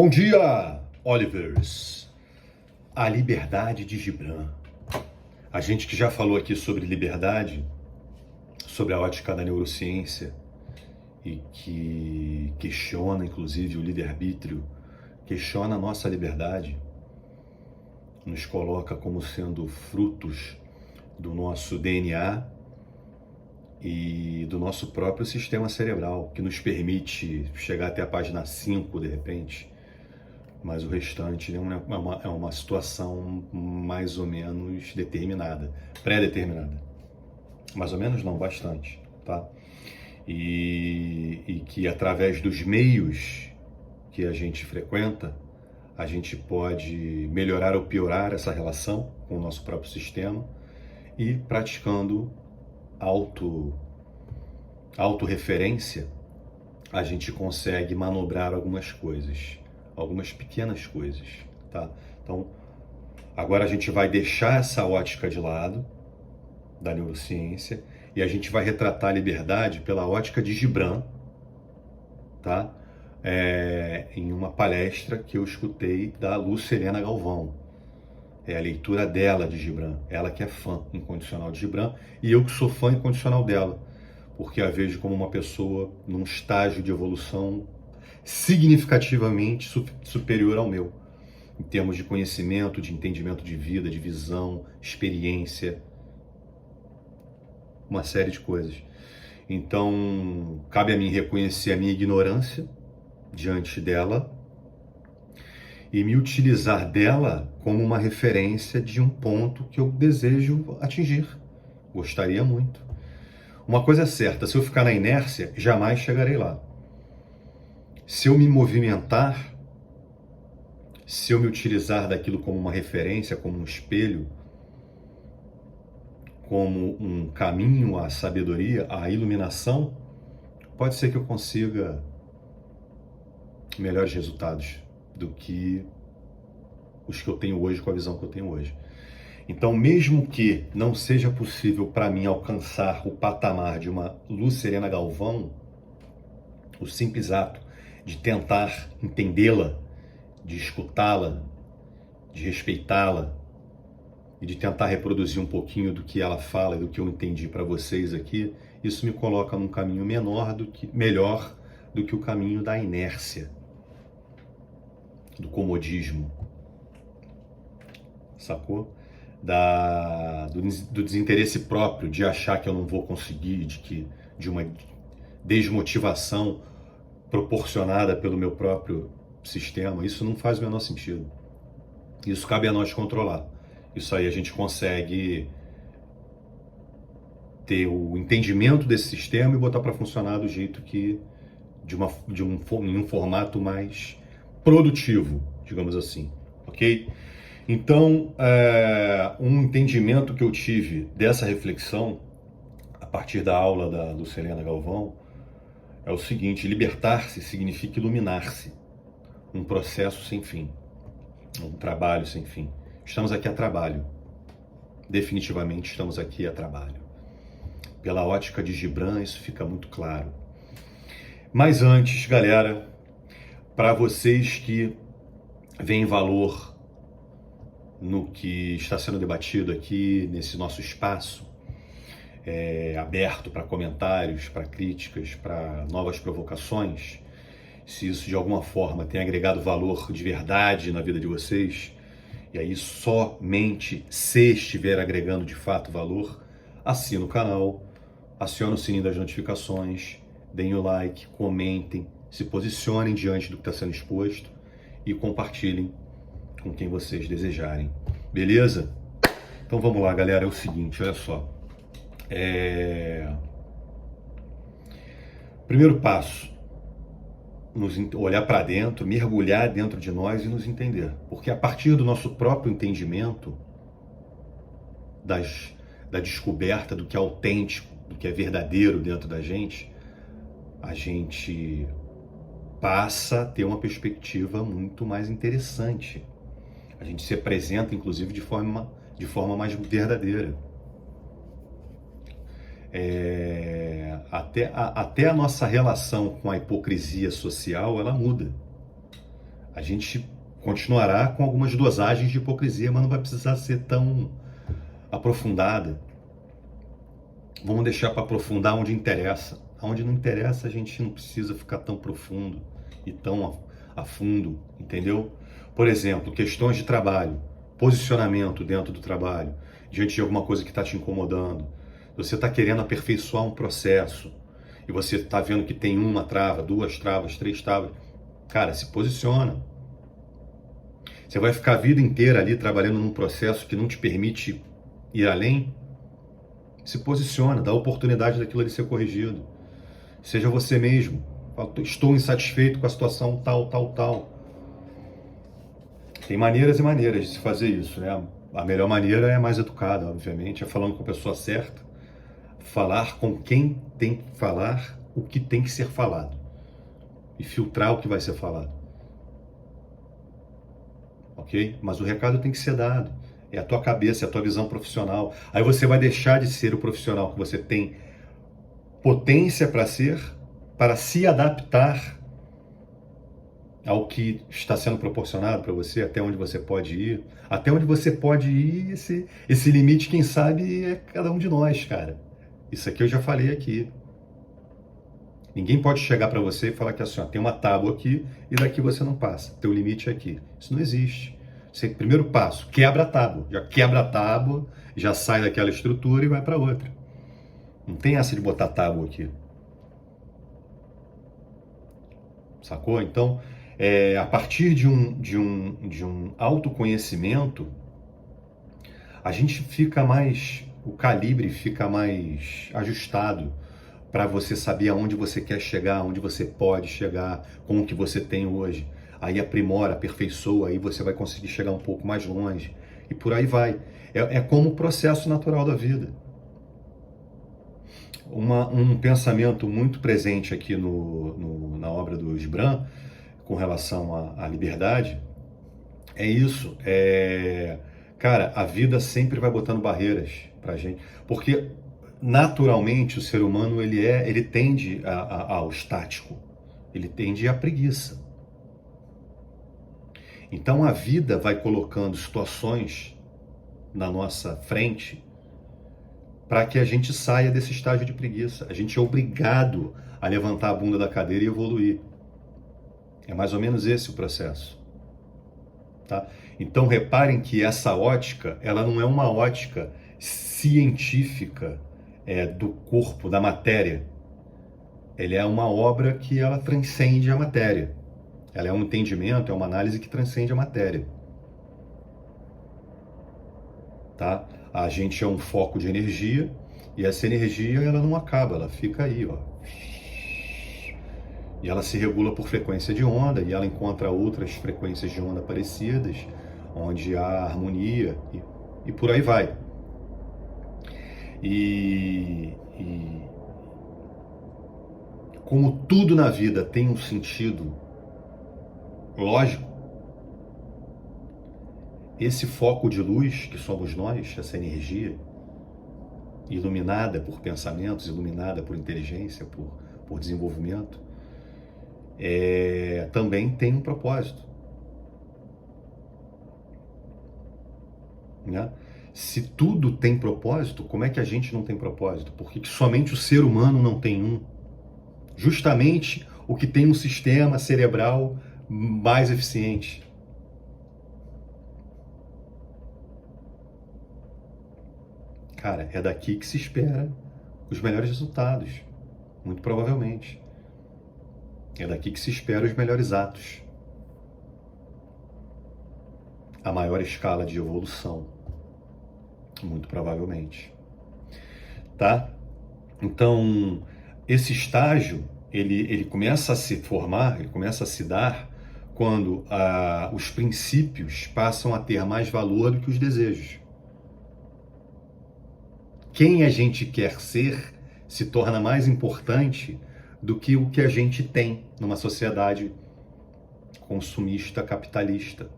Bom dia, Olivers. A liberdade de Gibran. A gente que já falou aqui sobre liberdade, sobre a ótica da neurociência e que questiona, inclusive, o livre-arbítrio, questiona a nossa liberdade, nos coloca como sendo frutos do nosso DNA e do nosso próprio sistema cerebral, que nos permite chegar até a página 5, de repente, mas o restante é uma situação mais ou menos determinada, pré-determinada. Mais ou menos não, bastante, tá? E que através dos meios que a gente frequenta, a gente pode melhorar ou piorar essa relação com o nosso próprio sistema e praticando autorreferência, a gente consegue manobrar algumas coisas, algumas pequenas coisas, tá? Então, agora a gente vai deixar essa ótica de lado da neurociência e a gente vai retratar a liberdade pela ótica de Gibran, tá? Em uma palestra que eu escutei da Lucilena Galvão. É a leitura dela de Gibran, ela que é fã incondicional de Gibran e eu que sou fã incondicional dela, porque a vejo como uma pessoa num estágio de evolução significativamente superior ao meu, em termos de conhecimento, de entendimento de vida, de visão, experiência, uma série de coisas. Então, cabe a mim reconhecer a minha ignorância diante dela e me utilizar dela como uma referência de um ponto que eu desejo atingir. Gostaria muito. Uma coisa é certa, se eu ficar na inércia, jamais chegarei lá. Se eu me movimentar, se eu me utilizar daquilo como uma referência, como um espelho, como um caminho à sabedoria, à iluminação, pode ser que eu consiga melhores resultados do que os que eu tenho hoje, com a visão que eu tenho hoje. Então, mesmo que não seja possível para mim alcançar o patamar de uma Lucilena Galvão, o simples ato de tentar entendê-la, de escutá-la, de respeitá-la e de tentar reproduzir um pouquinho do que ela fala e do que eu entendi para vocês aqui, isso me coloca num caminho melhor do que o caminho da inércia, do comodismo, sacou? Do desinteresse próprio, de achar que eu não vou conseguir, de uma desmotivação proporcionada pelo meu próprio sistema. Isso não faz o menor sentido. Isso cabe a nós controlar. Isso aí a gente consegue ter o entendimento desse sistema e botar para funcionar do jeito que em um formato mais produtivo, digamos assim, ok? Então, um entendimento que eu tive dessa reflexão a partir da aula da Lucilena Galvão é o seguinte: libertar-se significa iluminar-se, um processo sem fim, um trabalho sem fim. Estamos aqui a trabalho, definitivamente estamos aqui a trabalho. Pela ótica de Gibran, isso fica muito claro. Mas antes, galera, para vocês que veem valor no que está sendo debatido aqui nesse nosso espaço, aberto para comentários, para críticas, para novas provocações, se isso de alguma forma tem agregado valor de verdade na vida de vocês, e aí somente se estiver agregando de fato valor, assina o canal, aciona o sininho das notificações, deem o like, comentem, se posicionem diante do que está sendo exposto e compartilhem com quem vocês desejarem. Beleza? Então vamos lá, galera. É o seguinte, olha só. Primeiro passo, olhar para dentro, mergulhar dentro de nós e nos entender. Porque a partir do nosso próprio entendimento, da descoberta do que é autêntico, do que é verdadeiro dentro da gente, a gente passa a ter uma perspectiva muito mais interessante. A gente se apresenta, inclusive, de forma mais verdadeira. Até a nossa relação com a hipocrisia social, ela muda. A gente continuará com algumas dosagens de hipocrisia, mas não vai precisar ser tão aprofundada. Vamos deixar para aprofundar onde interessa. Onde não interessa, a gente não precisa ficar tão profundo e tão a fundo, entendeu? Por exemplo, questões de trabalho, posicionamento dentro do trabalho, diante de alguma coisa que está te incomodando. Você está querendo aperfeiçoar um processo e você está vendo que tem uma trava, duas travas, três travas. Cara, se posiciona. Você vai ficar a vida inteira ali trabalhando num processo que não te permite ir além? Se posiciona, dá a oportunidade daquilo ali ser corrigido. Seja você mesmo. Estou insatisfeito com a situação tal, tal, tal. Tem maneiras e maneiras de se fazer isso, né? A melhor maneira é mais educada, obviamente, é falando com a pessoa certa, falar com quem tem que falar o que tem que ser falado e filtrar o que vai ser falado. Ok? Mas o recado tem que ser dado. É a tua cabeça, é a tua visão profissional. Aí você vai deixar de ser o profissional que você tem potência para ser, para se adaptar ao que está sendo proporcionado para você, até onde você pode ir. Até onde você pode ir, esse limite, quem sabe, é cada um de nós, cara. Isso aqui eu já falei aqui. Ninguém pode chegar para você e falar que assim, ó, tem uma tábua aqui e daqui você não passa. Teu limite é aqui. Isso não existe. Primeiro passo, quebra a tábua. Já quebra a tábua, já sai daquela estrutura e vai para outra. Não tem essa de botar tábua aqui. Sacou? Então, a partir de um autoconhecimento, a gente fica mais, o calibre fica mais ajustado para você saber aonde você quer chegar, aonde você pode chegar, com o que você tem hoje. Aí aprimora, aperfeiçoa, aí você vai conseguir chegar um pouco mais longe. E por aí vai. É como o processo natural da vida. Um pensamento muito presente aqui na obra do Gibran, com relação à liberdade, é isso. Cara, a vida sempre vai botando barreiras pra gente. Porque, naturalmente, o ser humano, ele tende ao estático. Ele tende à preguiça. Então a vida vai colocando situações na nossa frente para que a gente saia desse estágio de preguiça. A gente é obrigado a levantar a bunda da cadeira e evoluir. É mais ou menos esse o processo. Tá? Então reparem que essa ótica, ela não é uma ótica científica do corpo, da matéria. Ela é uma obra que ela transcende a matéria. Ela é um entendimento, é uma análise que transcende a matéria. Tá? A gente é um foco de energia e essa energia ela não acaba, ela fica aí, ó. E ela se regula por frequência de onda e ela encontra outras frequências de onda parecidas, onde há harmonia e por aí vai. E como tudo na vida tem um sentido lógico, esse foco de luz que somos nós, essa energia, iluminada por pensamentos, iluminada por inteligência, por desenvolvimento, também tem um propósito. Né? Se tudo tem propósito, como é que a gente não tem propósito? Porque somente o ser humano não tem um. Justamente o que tem um sistema cerebral mais eficiente. Cara, é daqui que se espera os melhores resultados, muito provavelmente. É daqui que se espera os melhores atos. A maior escala de evolução, muito provavelmente. Tá? Então, esse estágio, ele começa a se formar, ele começa a se dar quando os princípios passam a ter mais valor do que os desejos. Quem a gente quer ser se torna mais importante do que o que a gente tem numa sociedade consumista, capitalista.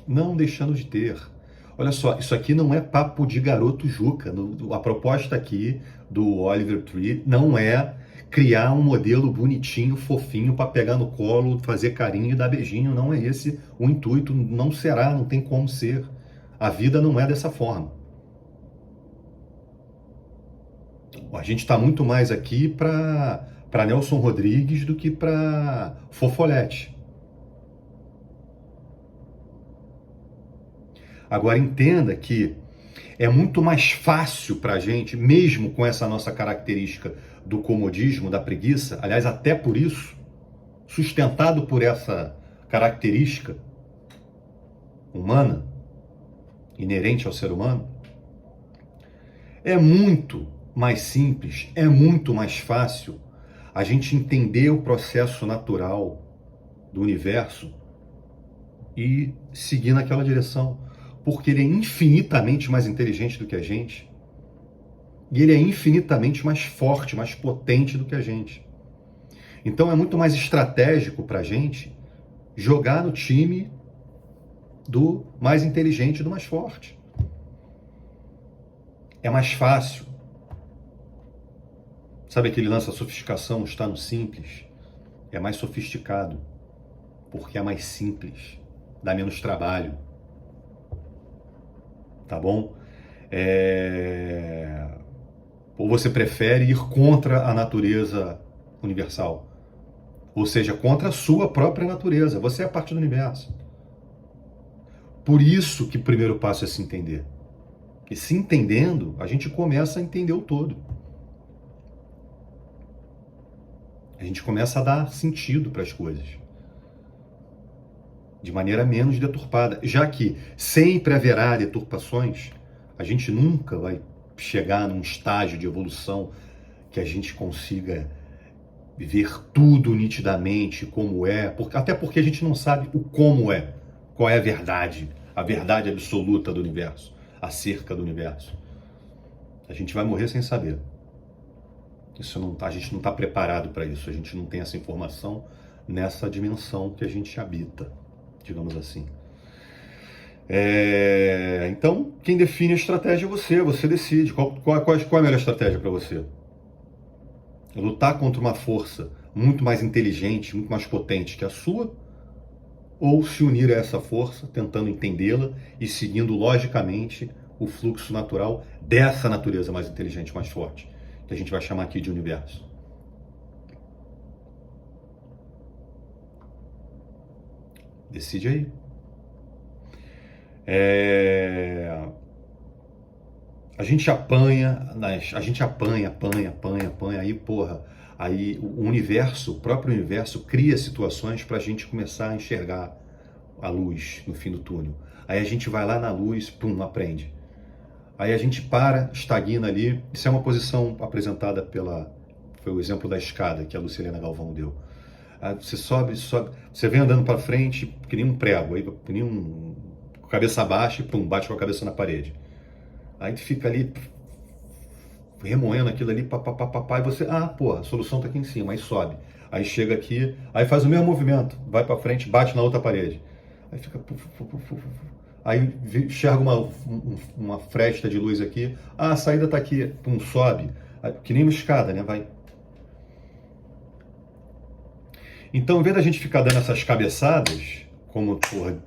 Não deixando de ter. Olha só, isso aqui não é papo de garoto Juca. A proposta aqui do Oliver Tree não é criar um modelo bonitinho, fofinho, para pegar no colo, fazer carinho e dar beijinho. Não é esse o intuito, não será, não tem como ser. A vida não é dessa forma. A gente está muito mais aqui para Nelson Rodrigues do que para Fofolete. Agora entenda que é muito mais fácil para a gente, mesmo com essa nossa característica do comodismo, da preguiça, aliás, até por isso, sustentado por essa característica humana, inerente ao ser humano, é muito mais simples, é muito mais fácil a gente entender o processo natural do universo e seguir naquela direção, porque ele é infinitamente mais inteligente do que a gente e ele é infinitamente mais forte, mais potente do que a gente. Então é muito mais estratégico para a gente jogar no time do mais inteligente e do mais forte. É mais fácil. Sabe aquele lance, a sofisticação está no simples? É mais sofisticado, porque é mais simples, dá menos trabalho. Tá bom? Ou você prefere ir contra a natureza universal? Ou seja, contra a sua própria natureza. Você é parte do universo. Por isso que o primeiro passo é se entender. E se entendendo, a gente começa a entender o todo. A gente começa a dar sentido para as coisas. De maneira menos deturpada. Já que sempre haverá deturpações, a gente nunca vai chegar num estágio de evolução que a gente consiga ver tudo nitidamente, como é, até porque a gente não sabe o como é, qual é a verdade absoluta do universo, acerca do universo. A gente vai morrer sem saber. A gente não está preparado para isso, a gente não tem essa informação nessa dimensão que a gente habita, digamos assim. Então, quem define a estratégia é você decide. Qual é a melhor estratégia para você? Lutar contra uma força muito mais inteligente, muito mais potente que a sua, ou se unir a essa força, tentando entendê-la e seguindo logicamente o fluxo natural dessa natureza mais inteligente, mais forte, que a gente vai chamar aqui de universo. Decide aí. A gente apanha, aí, porra, aí o universo, o próprio universo cria situações para a gente começar a enxergar a luz no fim do túnel. Aí a gente vai lá na luz, pum, aprende. Aí a gente para, estagna ali. Isso é uma posição apresentada foi o exemplo da escada que a Lucilena Galvão deu. Aí você sobe, você vem andando para frente, que nem um prego, aí que nem cabeça baixa e pum, bate com a cabeça na parede. Aí tu fica ali remoendo aquilo ali, papapá, e você, pô, a solução tá aqui em cima, aí sobe. Aí chega aqui, aí faz o mesmo movimento, vai para frente, bate na outra parede. Aí fica... Aí enxerga uma fresta de luz aqui, a saída tá aqui, pum, sobe. Aí, que nem uma escada, né, vai. Então, em vez da gente ficar dando essas cabeçadas, como, porra,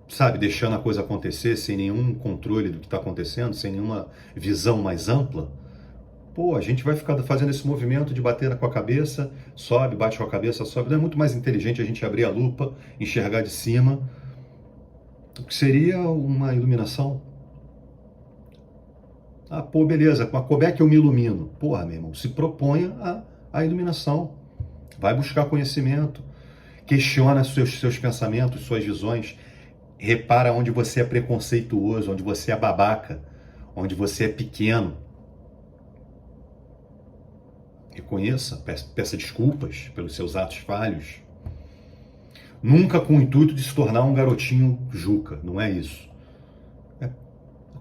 sabe, deixando a coisa acontecer sem nenhum controle do que está acontecendo, sem nenhuma visão mais ampla, pô, a gente vai ficar fazendo esse movimento de bater com a cabeça, sobe, bate com a cabeça, sobe. Não é muito mais inteligente a gente abrir a lupa, enxergar de cima, o que seria uma iluminação? Pô, beleza, como é que eu me ilumino? Porra, meu irmão, se proponha a iluminação. Vai buscar conhecimento, questiona seus pensamentos, suas visões, repara onde você é preconceituoso, onde você é babaca, onde você é pequeno. Reconheça, peça desculpas pelos seus atos falhos. Nunca com o intuito de se tornar um garotinho Juca, não é isso. É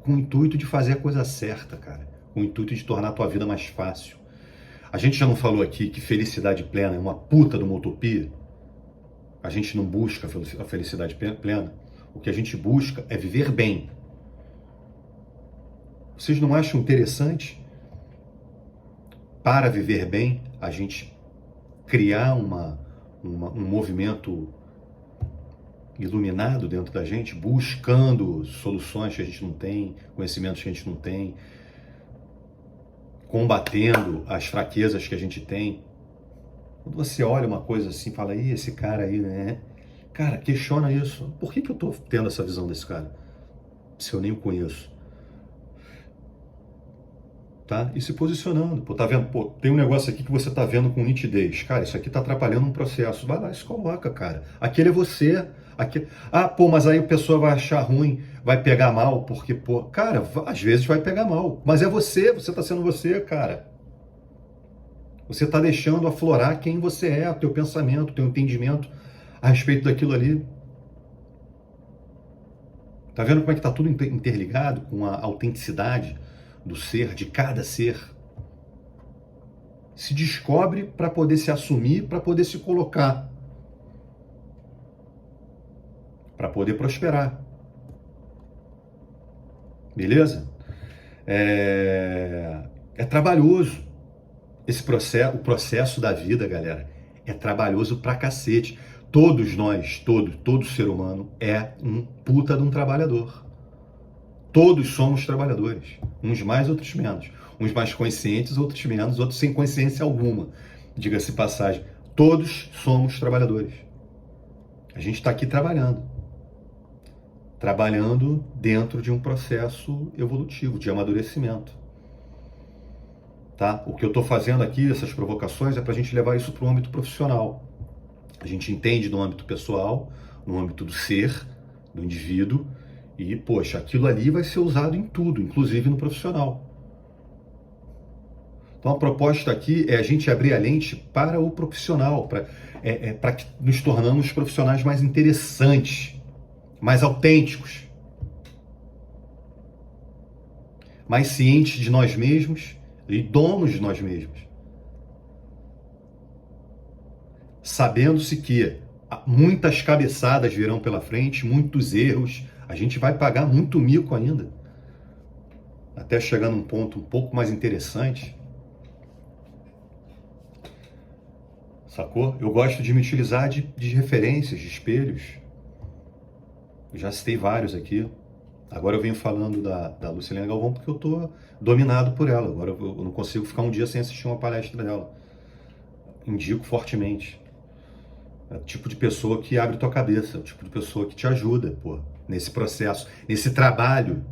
com o intuito de fazer a coisa certa, cara. Com o intuito de tornar a tua vida mais fácil. A gente já não falou aqui que felicidade plena é uma puta de uma utopia? A gente não busca a felicidade plena. O que a gente busca é viver bem. Vocês não acham interessante, para viver bem, a gente criar um movimento iluminado dentro da gente, buscando soluções que a gente não tem, conhecimentos que a gente não tem, combatendo as fraquezas que a gente tem. Quando você olha uma coisa assim, fala, ih, esse cara aí, né? Cara, questiona isso. Por que eu tô tendo essa visão desse cara? Se eu nem o conheço. Tá? E se posicionando. Pô, tá vendo? Pô, tem um negócio aqui que você tá vendo com nitidez. Cara, isso aqui tá atrapalhando um processo. Vai lá e se coloca, cara. Aquele é você. Aquele... Ah, pô, mas aí a pessoa vai achar ruim, vai pegar mal, porque, pô, cara, às vezes vai pegar mal. Mas é você tá sendo você, cara. Você tá deixando aflorar quem você é, o teu pensamento, o teu entendimento a respeito daquilo ali. Tá vendo como é que tá tudo interligado com a autenticidade do ser, de cada ser? Se descobre para poder se assumir, para poder se colocar, para poder prosperar. Beleza? É trabalhoso esse processo, o processo da vida, galera. É trabalhoso pra cacete. Todos nós, todo ser humano é um puta de um trabalhador. Todos somos trabalhadores. Uns mais, outros menos. Uns mais conscientes, outros menos, outros sem consciência alguma. Diga-se passagem. Todos somos trabalhadores. A gente está aqui trabalhando. Trabalhando dentro de um processo evolutivo, de amadurecimento. Tá? O que eu estou fazendo aqui, essas provocações, é para a gente levar isso para o âmbito profissional. A gente entende no âmbito pessoal, no âmbito do ser, do indivíduo, e, poxa, aquilo ali vai ser usado em tudo, inclusive no profissional. Então a proposta aqui é a gente abrir a lente para o profissional, para que nos tornamos profissionais mais interessantes, mais autênticos, mais cientes de nós mesmos e donos de nós mesmos. Sabendo-se que muitas cabeçadas virão pela frente, muitos erros, a gente vai pagar muito mico ainda, até chegar num ponto um pouco mais interessante. Sacou? Eu gosto de me utilizar de referências, de espelhos. Eu já citei vários aqui. Agora eu venho falando da Lucilene Galvão porque eu tô dominado por ela. Agora eu não consigo ficar um dia sem assistir uma palestra dela. Indico fortemente. É o tipo de pessoa que abre tua cabeça, é o tipo de pessoa que te ajuda, pô, nesse processo, nesse trabalho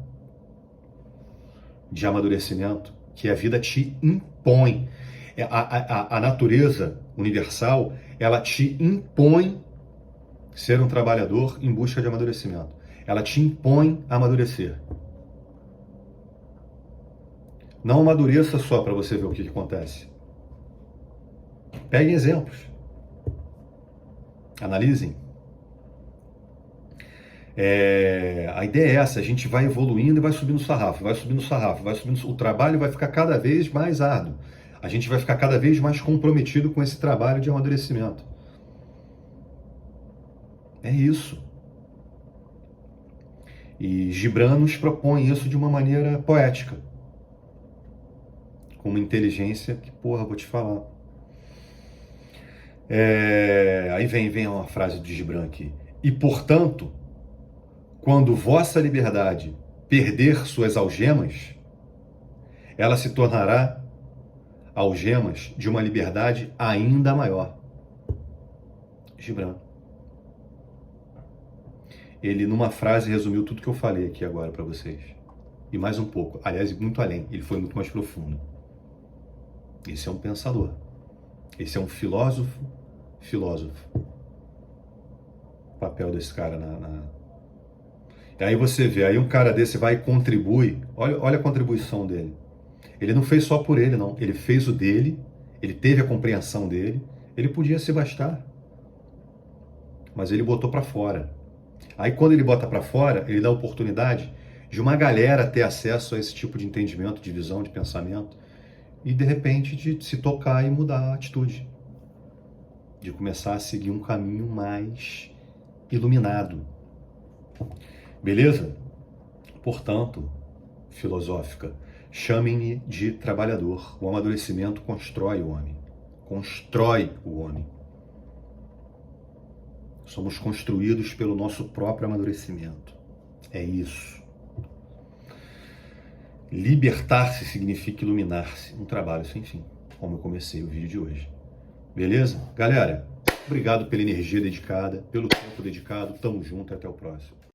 de amadurecimento que a vida te impõe. A natureza universal, ela te impõe ser um trabalhador em busca de amadurecimento. Ela te impõe a amadurecer. Não amadureça só para você ver o que acontece. Peguem exemplos. Analisem. A ideia é essa, a gente vai evoluindo e vai subindo o sarrafo, vai subindo o sarrafo, vai subindo, o trabalho vai ficar cada vez mais árduo. A gente vai ficar cada vez mais comprometido com esse trabalho de amadurecimento. É isso. E Gibran nos propõe isso de uma maneira poética. Com uma inteligência que, porra, vou te falar. Aí vem uma frase de Gibran aqui. E, portanto, quando vossa liberdade perder suas algemas, ela se tornará algemas de uma liberdade ainda maior. Gibran. Ele, numa frase, resumiu tudo que eu falei aqui agora para vocês. E mais um pouco. Aliás, muito além. Ele foi muito mais profundo. Esse é um pensador. Esse é um filósofo. O papel desse cara E aí você vê, aí um cara desse vai e contribui. Olha a contribuição dele. Ele não fez só por ele, não. Ele fez o dele, ele teve a compreensão dele, ele podia se bastar. Mas ele botou para fora. Aí quando ele bota para fora, ele dá a oportunidade de uma galera ter acesso a esse tipo de entendimento, de visão, de pensamento, e de repente de se tocar e mudar a atitude. De começar a seguir um caminho mais iluminado. Beleza? Portanto, filosófica, chamem-me de trabalhador. O amadurecimento constrói o homem. constrói o homem. Somos construídos pelo nosso próprio amadurecimento. É isso. Libertar-se significa iluminar-se. Um trabalho sem fim, como eu comecei o vídeo de hoje. Beleza? Galera, obrigado pela energia dedicada, pelo tempo dedicado. Tamo junto e até o próximo.